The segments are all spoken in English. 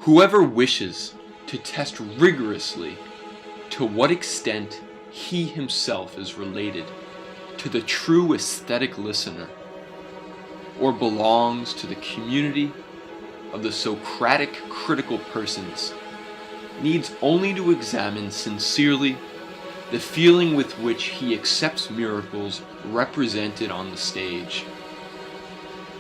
Whoever wishes to test rigorously to what extent he himself is related to the true aesthetic listener, or belongs to the community of the Socratic critical persons, needs only to examine sincerely the feeling with which he accepts miracles represented on the stage.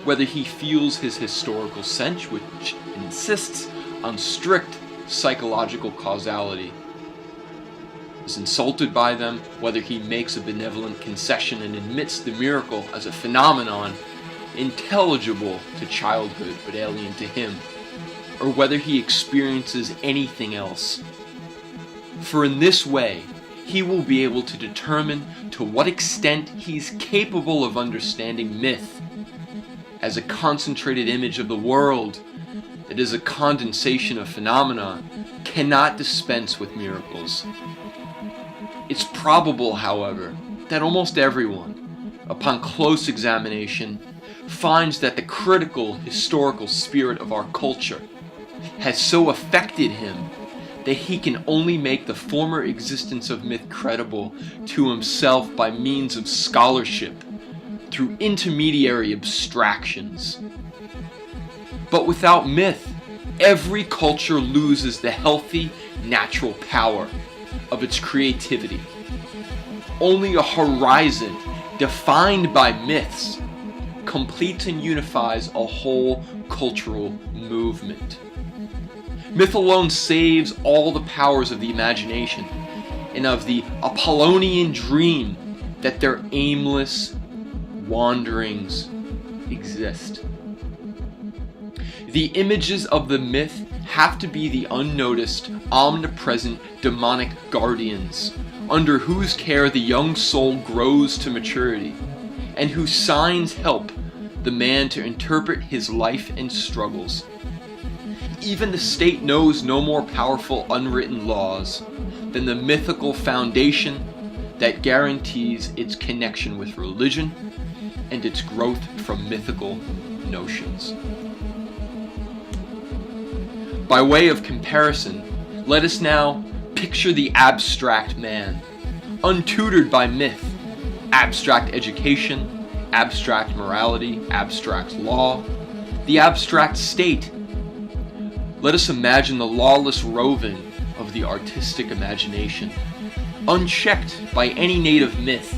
Whether he feels his historical sense, which insists on strict psychological causality, is insulted by them, whether he makes a benevolent concession and admits the miracle as a phenomenon intelligible to childhood but alien to him, or whether he experiences anything else. For in this way, he will be able to determine to what extent he's capable of understanding myth as a concentrated image of the world that is a condensation of phenomena, cannot dispense with miracles. It's probable, however, that almost everyone, upon close examination, finds that the critical, historical spirit of our culture has so affected him that he can only make the former existence of myth credible to himself by means of scholarship, through intermediary abstractions. But without myth, every culture loses the healthy, natural power of its creativity. Only a horizon defined by myths completes and unifies a whole cultural movement. Myth alone saves all the powers of the imagination and of the Apollonian dream that their aimless wanderings exist. The images of the myth have to be the unnoticed, omnipresent, demonic guardians under whose care the young soul grows to maturity, and whose signs help the man to interpret his life and struggles. Even the state knows no more powerful unwritten laws than the mythical foundation that guarantees its connection with religion and its growth from mythical notions. By way of comparison, let us now picture the abstract man, untutored by myth, abstract education, abstract morality, abstract law, the abstract state. Let us imagine the lawless roving of the artistic imagination, unchecked by any native myth.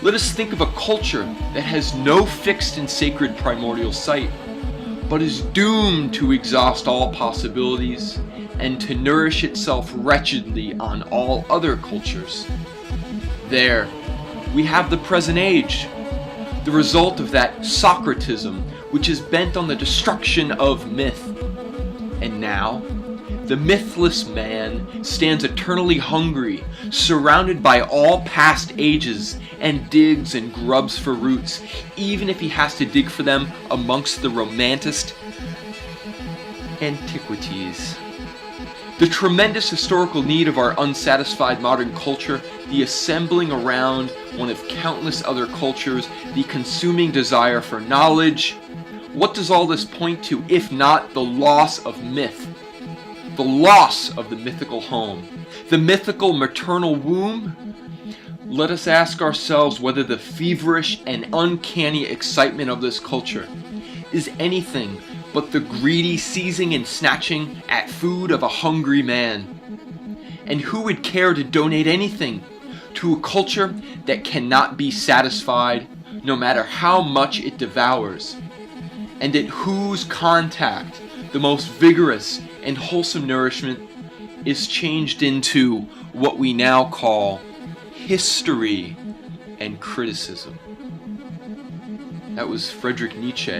Let us think of a culture that has no fixed and sacred primordial site, but is doomed to exhaust all possibilities and to nourish itself wretchedly on all other cultures. There, we have the present age, the result of that Socratism which is bent on the destruction of myth. And now, the mythless man stands eternally hungry, surrounded by all past ages, and digs and grubs for roots, even if he has to dig for them amongst the romantist antiquities. The tremendous historical need of our unsatisfied modern culture, the assembling around one of countless other cultures, the consuming desire for knowledge. What does all this point to, if not the loss of myth? The loss of the mythical home, the mythical maternal womb? Let us ask ourselves whether the feverish and uncanny excitement of this culture is anything but the greedy seizing and snatching at food of a hungry man. And who would care to donate anything to a culture that cannot be satisfied no matter how much it devours, and at whose contact the most vigorous and wholesome nourishment is changed into what we now call history and criticism? That was Friedrich Nietzsche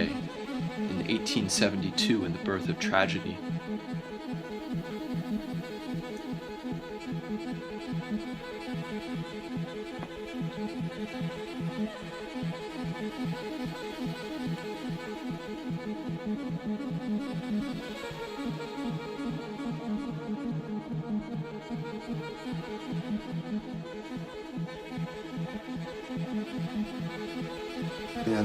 in 1872 in The Birth of Tragedy.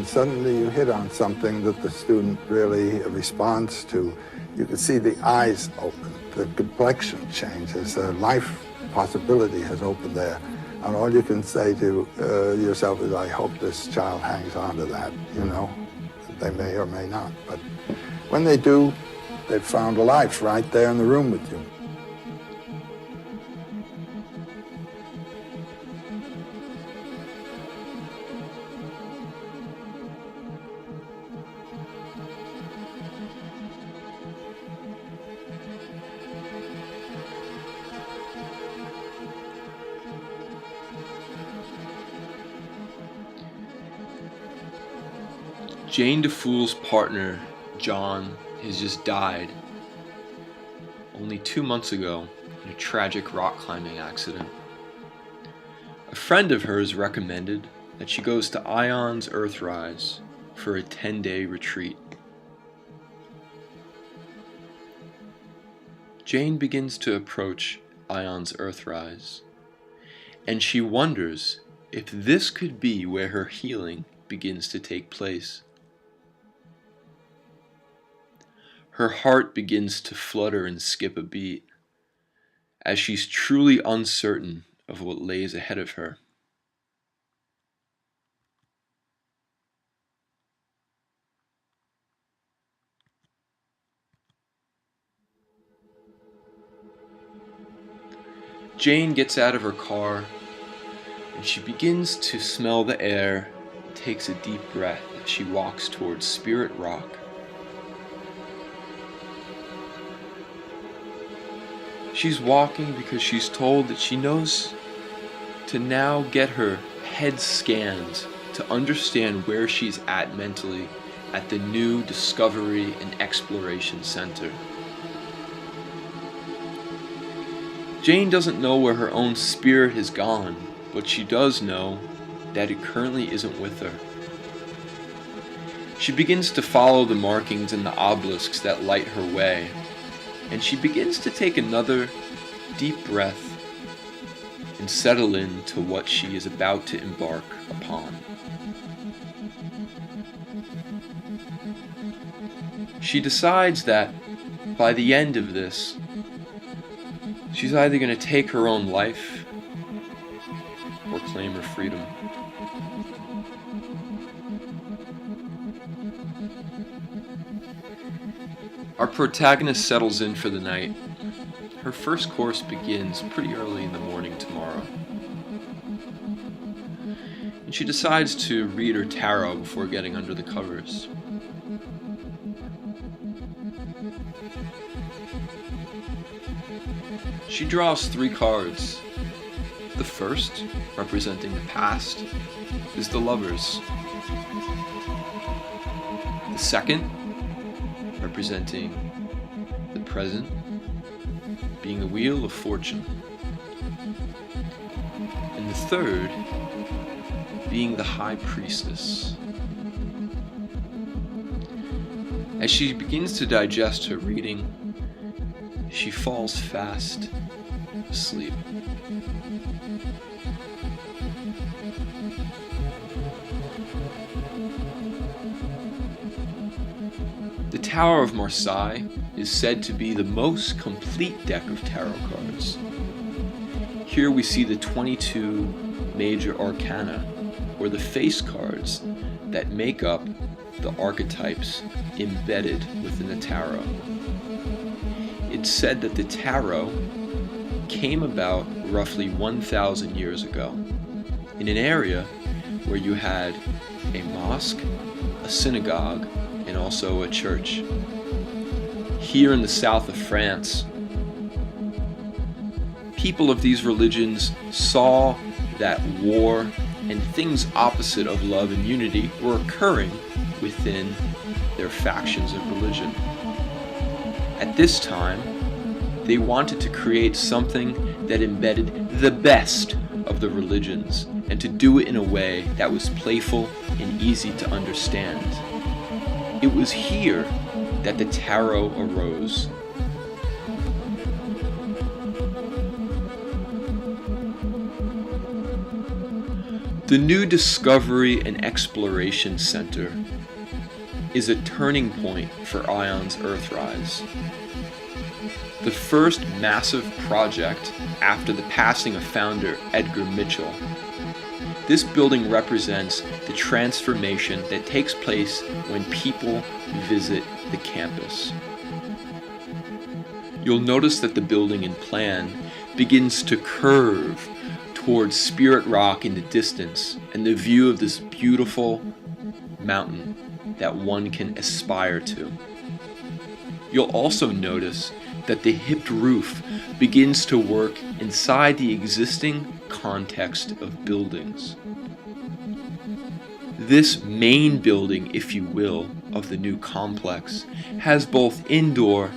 And suddenly you hit on something that the student really responds to. You can see the eyes open, the complexion changes, life possibility has opened there. And all you can say to yourself is, I hope this child hangs on to that, you know. They may or may not, but when they do, they've found a life right there in the room with you. Jane DeFool's partner, John, has just died only 2 months ago in a tragic rock climbing accident. A friend of hers recommended that she goes to Ion's Earthrise for a 10-day retreat. Jane begins to approach Ion's Earthrise, and she wonders if this could be where her healing begins to take place. Her heart begins to flutter and skip a beat as she's truly uncertain of what lays ahead of her. Jane gets out of her car and she begins to smell the air and takes a deep breath as she walks towards Spirit Rock. She's walking because she's told that she knows to now get her head scanned to understand where she's at mentally at the new Discovery and Exploration Center. Jane doesn't know where her own spirit has gone, but she does know that it currently isn't with her. She begins to follow the markings and the obelisks that light her way, and she begins to take another deep breath and settle into what she is about to embark upon. She decides that by the end of this, she's either going to take her own life or claim her freedom. Our protagonist settles in for the night. Her first course begins pretty early in the morning tomorrow. And she decides to read her tarot before getting under the covers. She draws 3 cards. The first, representing the past, is the Lovers. The second, representing the present, being the Wheel of Fortune. And the third, being the High Priestess. As she begins to digest her reading, she falls fast asleep. The Tower of Marseille is said to be the most complete deck of tarot cards. Here we see the 22 major arcana, or the face cards, that make up the archetypes embedded within the tarot. It's said that the tarot came about roughly 1,000 years ago in an area where you had a mosque, a synagogue, and also a church. Here in the south of France, people of these religions saw that war and things opposite of love and unity were occurring within their factions of religion. At this time, they wanted to create something that embedded the best of the religions, and to do it in a way that was playful and easy to understand. It was here that the tarot arose. The new Discovery and Exploration Center is a turning point for Ion's Earthrise. The first massive project after the passing of founder Edgar Mitchell. This building represents the transformation that takes place when people visit the campus. You'll notice that the building in plan begins to curve towards Spirit Rock in the distance and the view of this beautiful mountain that one can aspire to. You'll also notice that the hipped roof begins to work inside the existing context of buildings. This main building, if you will, of the new complex has both indoor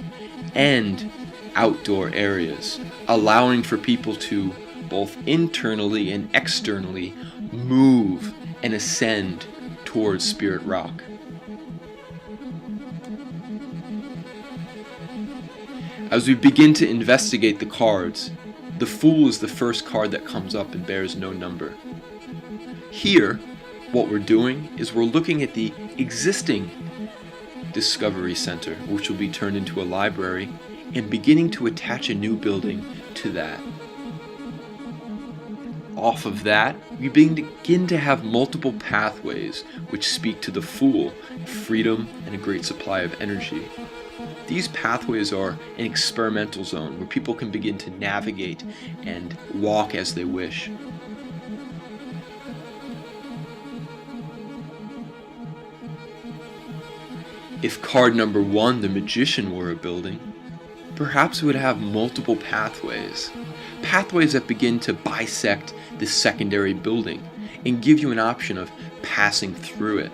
and outdoor areas, allowing for people to both internally and externally move and ascend towards Spirit Rock. As we begin to investigate the cards, the Fool is the first card that comes up and bears no number. Here, what we're doing is we're looking at the existing Discovery Center, which will be turned into a library, and beginning to attach a new building to that. Off of that, we begin to have multiple pathways which speak to the Fool, freedom, and a great supply of energy. These pathways are an experimental zone where people can begin to navigate and walk as they wish. If card number 1, the Magician, were a building, perhaps it would have multiple pathways. Pathways that begin to bisect the secondary building and give you an option of passing through it.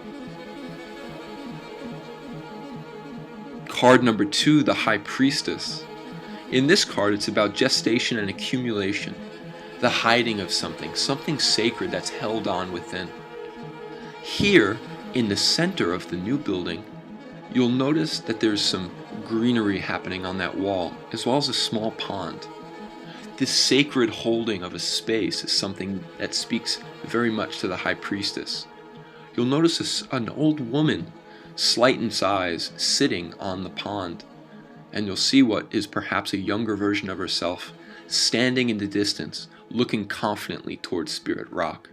Card number 2, the High Priestess. In this card, it's about gestation and accumulation, the hiding of something sacred that's held on within. Here, in the center of the new building, you'll notice that there's some greenery happening on that wall, as well as a small pond. This sacred holding of a space is something that speaks very much to the High Priestess. You'll notice an old woman, slight in size, sitting on the pond, and you'll see what is perhaps a younger version of herself, standing in the distance, looking confidently towards Spirit Rock.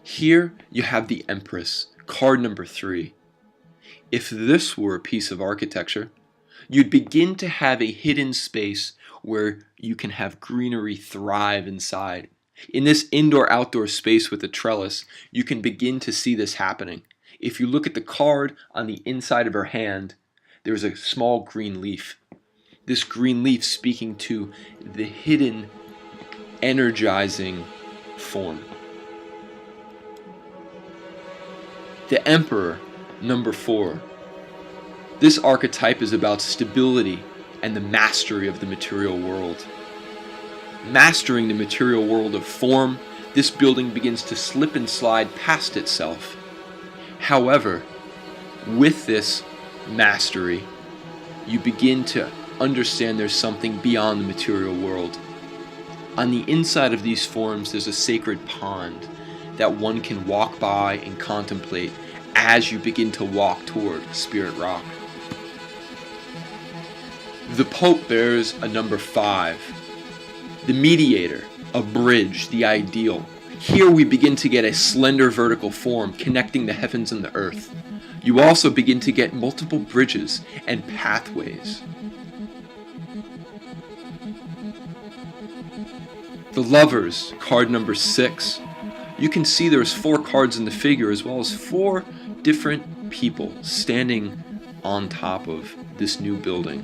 Here you have the Empress, card number 3. If this were a piece of architecture, you'd begin to have a hidden space where you can have greenery thrive inside. In this indoor-outdoor space with a trellis, you can begin to see this happening. If you look at the card on the inside of her hand, there's a small green leaf. This green leaf speaking to the hidden, energizing form. The Emperor, number 4. This archetype is about stability and the mastery of the material world. Mastering the material world of form, this building begins to slip and slide past itself. However, with this mastery, you begin to understand there's something beyond the material world. On the inside of these forms, there's a sacred pond that one can walk by and contemplate as you begin to walk toward Spirit Rock. The Pope bears a number 5. The Mediator, a bridge, the ideal. Here we begin to get a slender vertical form connecting the heavens and the earth. You also begin to get multiple bridges and pathways. The Lovers, card number 6. You can see there's 4 cards in the figure as well as 4 different people standing on top of this new building.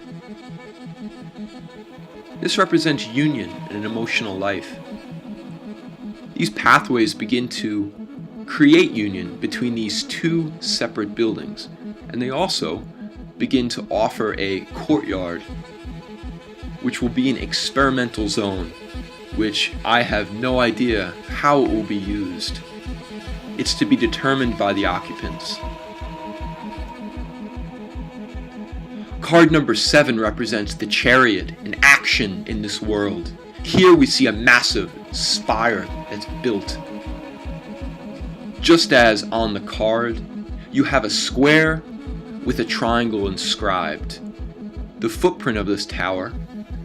This represents union and an emotional life. These pathways begin to create union between these 2 separate buildings, and they also begin to offer a courtyard, which will be an experimental zone, which I have no idea how it will be used. It's to be determined by the occupants. Card number 7 represents the Chariot, an action in this world. Here we see a massive spire that's built. Just as on the card, you have a square with a triangle inscribed. The footprint of this tower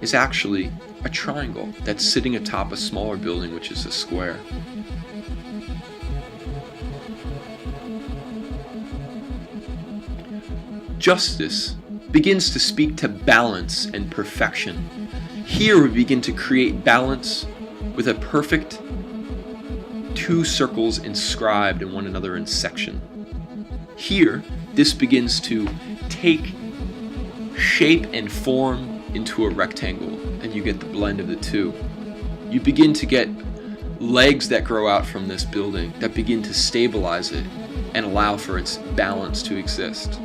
is actually a triangle that's sitting atop a smaller building, which is a square. Justice begins to speak to balance and perfection. Here we begin to create balance with a perfect two circles inscribed in one another in section. Here, this begins to take shape and form into a rectangle, and you get the blend of the two. You begin to get legs that grow out from this building that begin to stabilize it and allow for its balance to exist.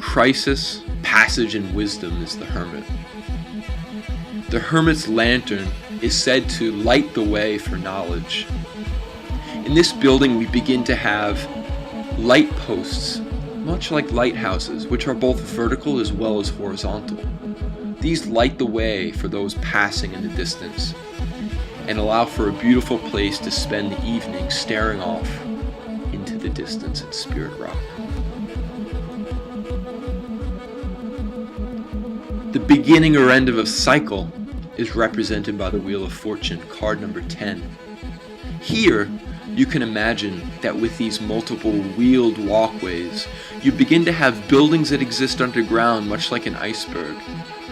Crisis, passage, and wisdom is the hermit. The hermit's lantern is said to light the way for knowledge. In this building, we begin to have light posts, much like lighthouses, which are both vertical as well as horizontal. These light the way for those passing in the distance and allow for a beautiful place to spend the evening staring off into the distance at Spirit Rock. The beginning or end of a cycle is represented by the Wheel of Fortune, card number 10. Here, you can imagine that with these multiple wheeled walkways, you begin to have buildings that exist underground, much like an iceberg.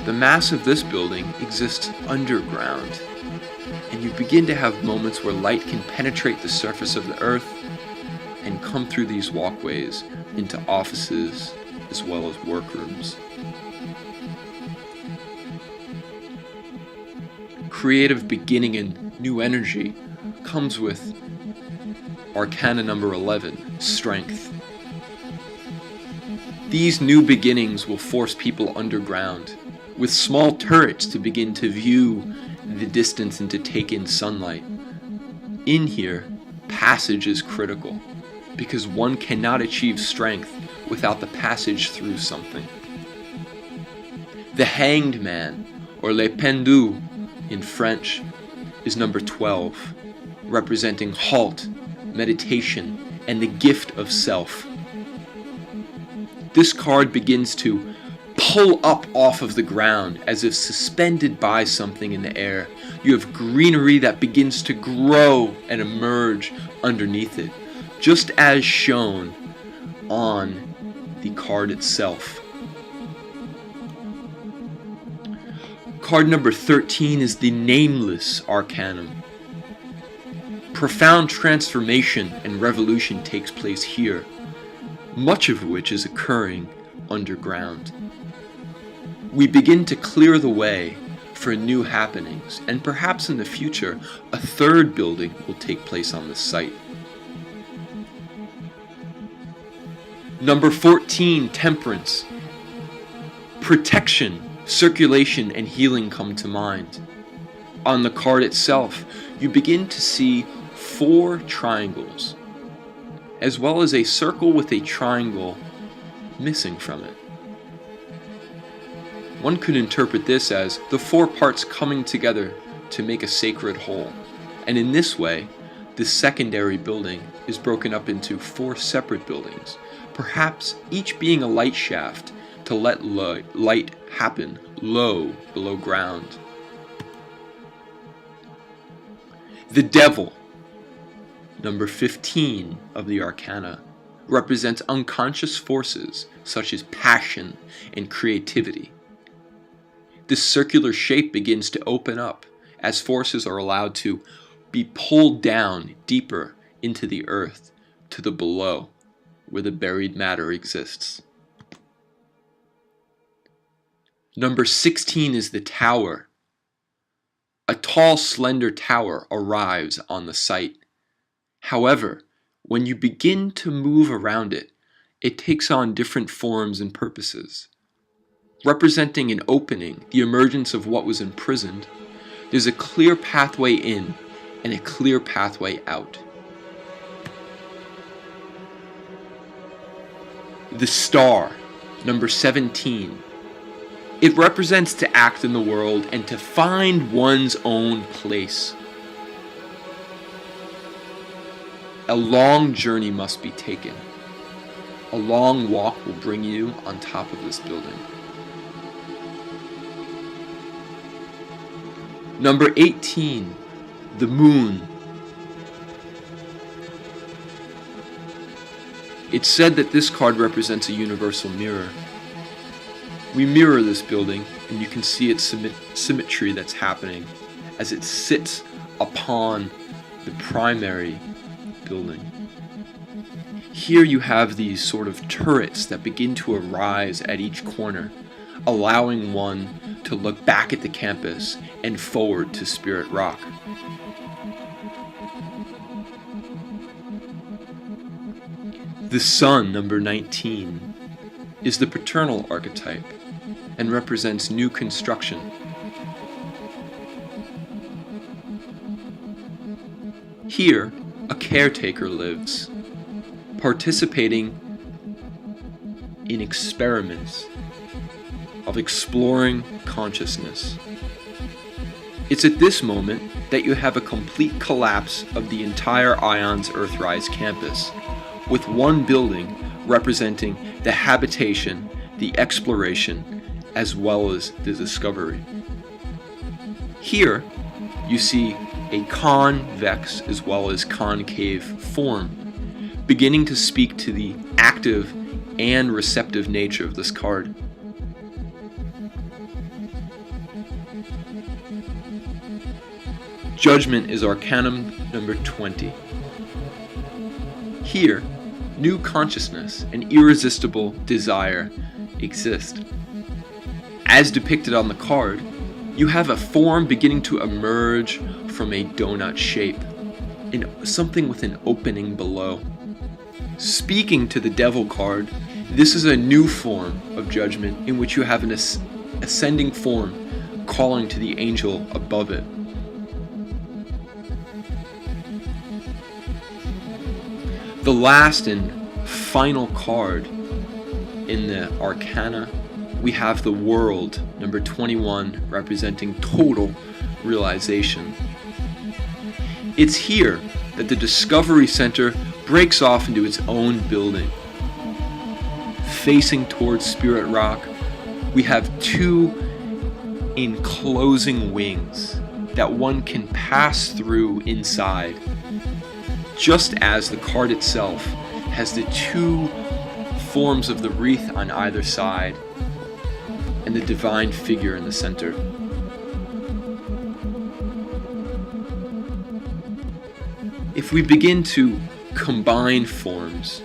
The mass of this building exists underground, and you begin to have moments where light can penetrate the surface of the earth and come through these walkways into offices as well as workrooms. Creative beginning and new energy comes with Arcana number 11, Strength. These new beginnings will force people underground, with small turrets to begin to view the distance and to take in sunlight. In here, passage is critical, because one cannot achieve strength without the passage through something. The Hanged Man, or Le Pendu in French, is number 12, representing halt, meditation, and the gift of self. This card begins to pull up off of the ground as if suspended by something in the air. You have greenery that begins to grow and emerge underneath it, just as shown on the card itself. Card number 13 is the Nameless Arcanum. Profound transformation and revolution takes place here, much of which is occurring underground. We begin to clear the way for new happenings, and perhaps in the future, a third building will take place on this site. Number 14, Temperance. Protection, circulation, and healing come to mind. On the card itself, you begin to see 4 triangles, as well as a circle with a triangle missing from it. One could interpret this as the 4 parts coming together to make a sacred whole, and in this way, the secondary building is broken up into 4 separate buildings, perhaps each being a light shaft to let light happen low below ground. The Devil, number 15 of the Arcana, represents unconscious forces such as passion and creativity. This circular shape begins to open up as forces are allowed to be pulled down deeper into the earth to the below, where the buried matter exists. Number 16 is the Tower. A tall, slender tower arrives on the site. However, when you begin to move around it, it takes on different forms and purposes. Representing an opening, the emergence of what was imprisoned, there's a clear pathway in and a clear pathway out. The Star, number 17, It represents to act in the world and to find one's own place. A long journey must be taken. A long walk will bring you on top of this building. Number 18, the moon. It's said that this card represents a universal mirror. We mirror this building, and you can see its symmetry that's happening as it sits upon the primary building. Here you have these sort of turrets that begin to arise at each corner, allowing one to look back at the campus and forward to Spirit Rock. The sun, number 19, is the paternal archetype and represents new construction. Here, a caretaker lives, participating in experiments of exploring consciousness. It's at this moment that you have a complete collapse of the entire IONS Earthrise campus, with one building representing the habitation, the exploration, as well as the discovery. Here, you see a convex as well as concave form, beginning to speak to the active and receptive nature of this card. Judgment is Arcanum number 20. Here, new consciousness and irresistible desire exist. As depicted on the card, you have a form beginning to emerge from a donut shape, and something with an opening below. Speaking to the Devil card, this is a new form of judgment in which you have an ascending form calling to the angel above it. The last and final card in the Arcana, we have the World, number 21, representing total realization. It's here that the Discovery Center breaks off into its own building. Facing towards Spirit Rock, we have two enclosing wings that one can pass through inside, just as the card itself has the two forms of the wreath on either side and the divine figure in the center. If we begin to combine forms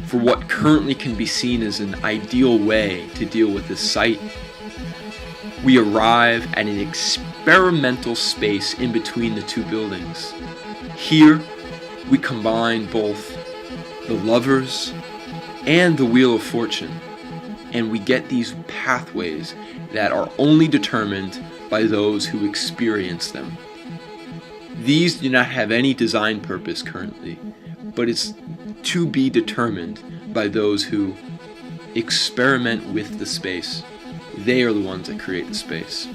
for what currently can be seen as an ideal way to deal with this site, we arrive at an experimental space in between the two buildings. Here, we combine both the Lovers and the Wheel of Fortune, and we get these pathways that are only determined by those who experience them. These do not have any design purpose currently, but it's to be determined by those who experiment with the space. They are the ones that create the space.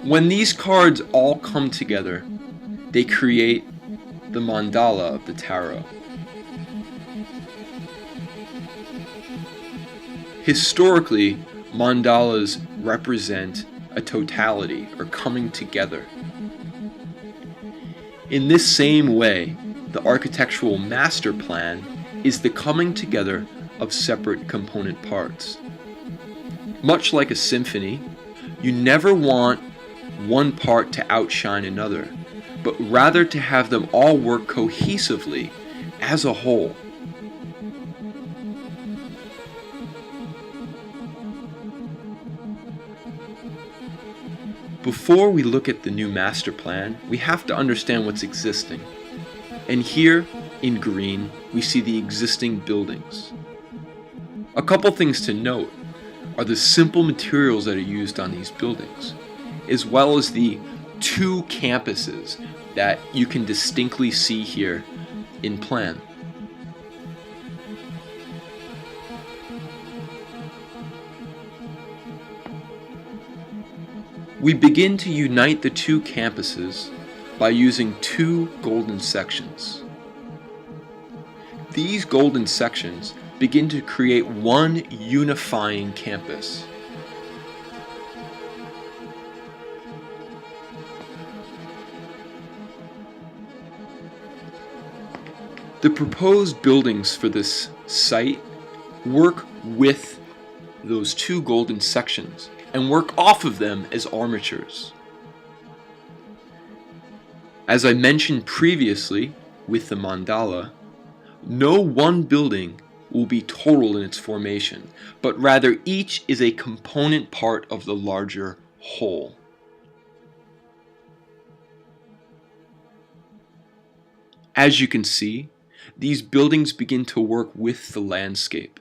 When these cards all come together, they create the mandala of the tarot. Historically, mandalas represent a totality or coming together. In this same way, the architectural master plan is the coming together of separate component parts. Much like a symphony, you never want one part to outshine another, but rather to have them all work cohesively as a whole. Before we look at the new master plan, we have to understand what's existing. And here, in green, we see the existing buildings. A couple things to note are the simple materials that are used on these buildings, as well as the two campuses that you can distinctly see here in plan. We begin to unite the two campuses by using two golden sections. These golden sections begin to create one unifying campus. The proposed buildings for this site work with those two golden sections and work off of them as armatures. As I mentioned previously with the mandala, no one building will be total in its formation, but rather each is a component part of the larger whole. As you can see, these buildings begin to work with the landscape,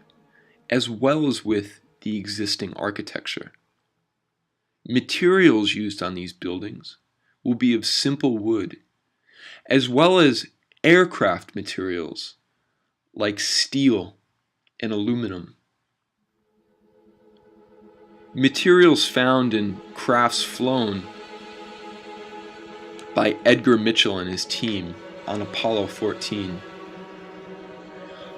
as well as with the existing architecture. Materials used on these buildings will be of simple wood, as well as aircraft materials like steel and aluminum. Materials found in crafts flown by Edgar Mitchell and his team on Apollo 14.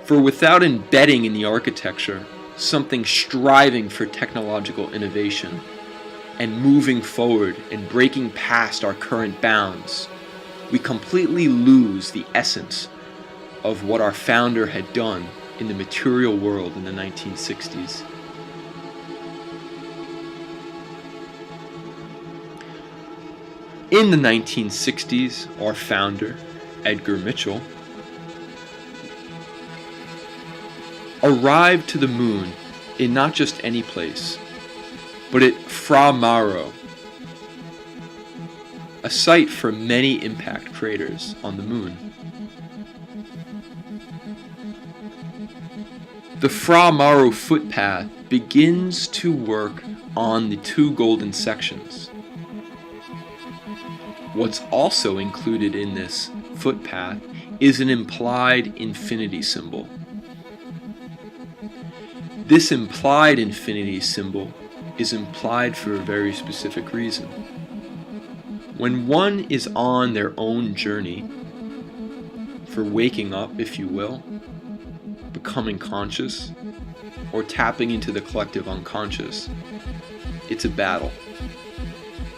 For without embedding in the architecture something striving for technological innovation and moving forward and breaking past our current bounds, we completely lose the essence of what our founder had done in the material world in the 1960s. In the 1960s, our founder, Edgar Mitchell, arrived to the moon in not just any place, but at Fra Mauro, a site for many impact craters on the moon. The Fra Mauro footpath begins to work on the two golden sections. What's also included in this footpath is an implied infinity symbol. This implied infinity symbol is implied for a very specific reason. When one is on their own journey, for waking up, if you will, becoming conscious, or tapping into the collective unconscious, it's a battle.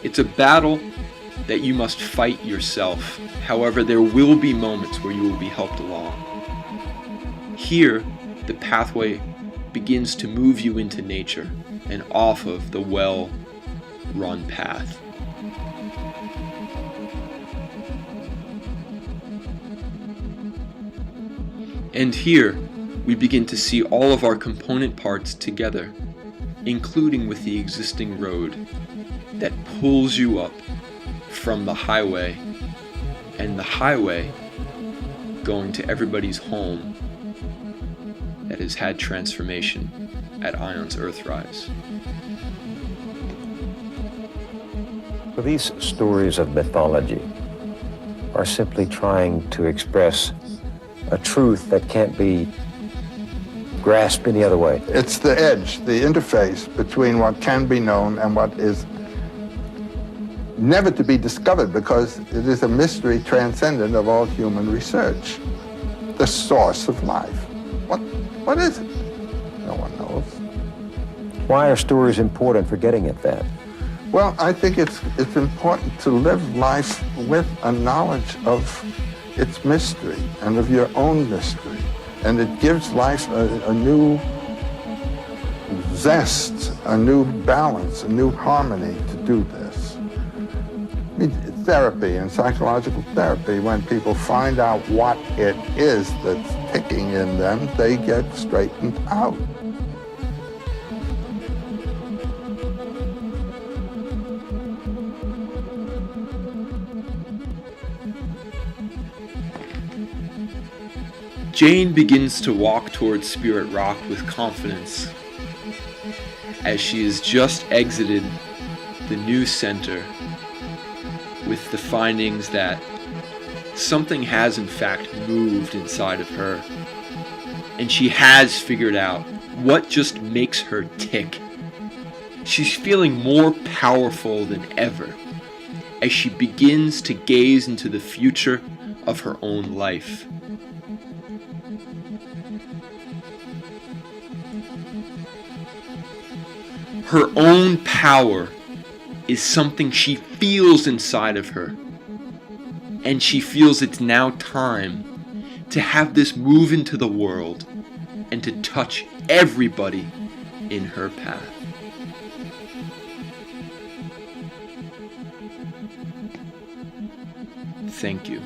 It's a battle that you must fight yourself. However, there will be moments where you will be helped along. Here, the pathway begins to move you into nature and off of the well-run path. And here, we begin to see all of our component parts together, including with the existing road that pulls you up from the highway, and the highway going to everybody's home that has had transformation at Ion's Earthrise. Well, these stories of mythology are simply trying to express a truth that can't be grasped any other way. It's the edge, the interface between what can be known and what is never to be discovered, because it is a mystery transcendent of all human research. The source of life. What is it? No one knows. Why are stories important for getting at that? Well, I think it's important to live life with a knowledge of its mystery and of your own mystery. And it gives life a new zest, a new balance, a new harmony to do this. I mean, therapy and psychological therapy, when people find out what it is that's ticking in them, they get straightened out. Jane begins to walk towards Spirit Rock with confidence as she has just exited the new center with the findings that something has in fact moved inside of her, and she has figured out what just makes her tick. She's feeling more powerful than ever as she begins to gaze into the future of her own life. Her own power is something she feels inside of her, and she feels it's now time to have this move into the world and to touch everybody in her path. Thank you.